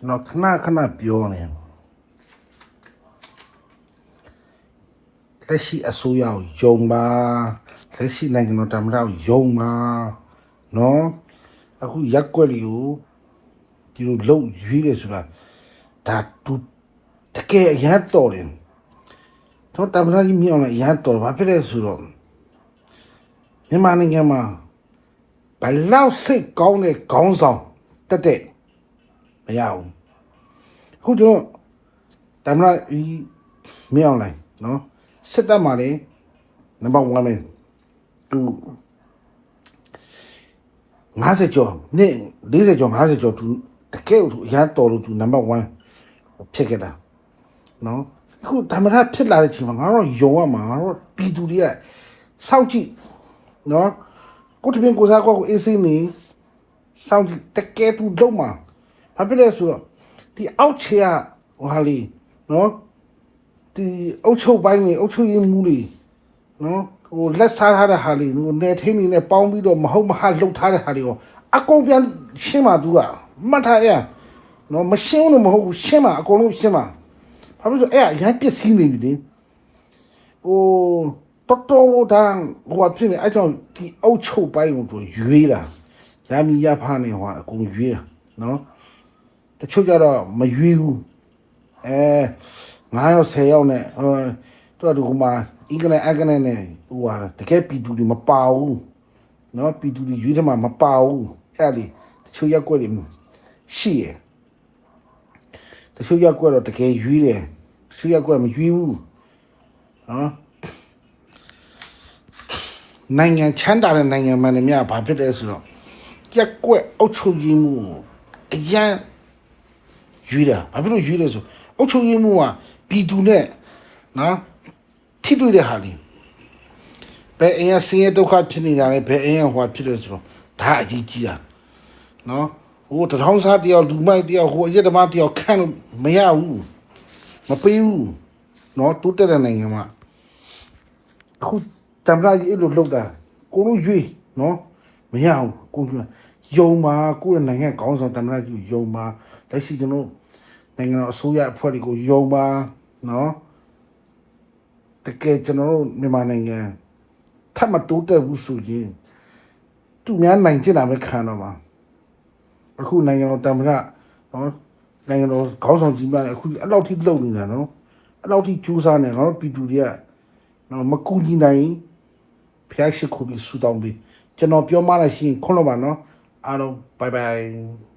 နော်ခဏပြောနေလက်ရှိအစိုးရကိုယုံပါလက်ရှိနိုင်ငံတော်သမ္မတကိုယုံပါနော်အခုရက်ွက်လီကိုဒီလိုလုံရွေးတယ်ဆိုတာဒါတူတကယ်အရန်တော်တယ်တော့သမ္မတကြီးမြောက်လိုက်အရန်တော်ဘာဖြစ်လဲဆိုတော့မြန်မာနိုင်ငံမှာဘလောက်စိတ်ကောင်းတဲ့ခေါင်းဆောင်တက်တဲ့မရဘူးခုတော့သမ္မတကြီးမြောက်လိုက်နော်စစ်တပ်မှာလေနံပါတ်1ပဲသူ50ကျော်နဲ့40ကျော်50ကျော်သူတကယ်အရန်တော်လို့သူနံပါတ်1ဖြစ်ခဲ့တာနော်အခုဓမ္မထဖြစ်လာတဲ့အချိန်မှာငါတို့ယုံရမှာငါတို့ပြည်သူတွေကစောင့်ကြည့်နော်ကိုတပင်ကိုစားကောက်ကိုအေးစိနေစောင့်ကြည့်တကယ်သူလုံးမှာဘာဖြစ်လဲဆိုတော့ဒီအောက်ခြေကဟာလီနော်ဒီအုတ်ချုပ်ပိုင်းနေအုတ်ချုပ်ရင်းမှုတွေနော်ဟိုလက်စားထားတဲ့ဟာလေးဟိုနေထင်းနေနဲ့ပေါင်းပြီးတော့မဟုတ်မဟာလှုပ်ထားတဲ့ဟာလေးကိုအကုန်ပြန်ရှင်းပါသူကမှတ်ထားရနော်မရှင်းလို့မဟုတ်ဘူးရှင်းပါအကုန်လုံးရှင်းပါဘာလို့ဆိုအဲ့အရင်ပစ္စည်းနေပြီလေဟိုတော်တန်းဟိုဖြစ်နေအဲ့ကြောင့်ဒီအုတ်ချုပ်ပိုင်းကိုသူရွေးတာရမီရဖားနေဟိုအကုန်ရွေးတာနော်တချို့ကြတော့မရွေးဘူး9ယောက်10ယောက်နဲ့တော့ဒီကမှာအင်္ဂလိပ်အကနေနဲ့ဟိုဟာတကယ်ပြည်သူတွေမပါဘူးနော်ပြည်သူတွေရွေးတယ်မှာမပါဘူးအဲ့လေတချို့ရက်ွက်တွေရှိရတချို့ရက်ွက်တော့တကယ်ရွေးတယ်တချို့ရက်ွက်မရွေးဘူးနော်နိုင်ငံချမ်းသာတဲ့နိုင်ငံမှန်တယ်များဘာဖြစ်လဲဆိုတော့ရက်ွက်အုပ်ချုပ်ရေးမှုအရန်ရွေးတာဘာဖြစ်လို့ရွေးလဲဆိုအုပ်ချုပ်ရေးမှုကပြည်သူနဲ့နော်ထိတွေ့တဲ့ဟာလေးဘယ်အရင်စင်းရဒုက္ခဖြစ်နေတာလဲဘယ်အရင်ဟိုဖြစ်လဲဆိုတော့ဒါအကြီးကြီးတာနော်ဟိုတထောင်စားတယောက်လူမိုက်တယောက်ဟိုအရက်ဓမ္မတယောက်ခန့်လို့မရဘူးမပေးဘူးနော်တိုးတက်တဲ့နိုင်ငံမှာအခုတမ္ပရာကြီးအဲ့လိုလုပ်တာကိုလို့ရွေးနော်မရဘူးကိုယုံပါကိုယ့်နိုင်ငံခေါင်းဆောင်တမ္ပရာကြီးယုံပါလက်ရှိကျွန်တော်နိုင်ငံတော်အစိုးရအဖွဲ့တွေကိုယုံပါနော်တကယ်ကျွန်တော်တို့မြန်မာနိုင်ငံထပ်မတိုးတက်ဘူးဆိုရင်သူများနိုင်ကျင်တာပဲခံတော့မှာအခုနိုင်ငံတော်တမ္ပရာနော်နိုင်ငံတော်ခေါင်းဆောင်ကြီးများအခုအဲ့လောက်ထိလုံနေတာနော်အဲ့လောက်ထိကြိုးစားနေငါတို့ပြည်သူတွေကနော်မကူညီနိုင်ဖျားရှိခိုးပြီးဆူတောင်းပြီးကျွန်တော်ပြောမှလည်းရှိရင်ခွန်းလို့ပါနော်အားလုံးဘိုင်ဘိုင်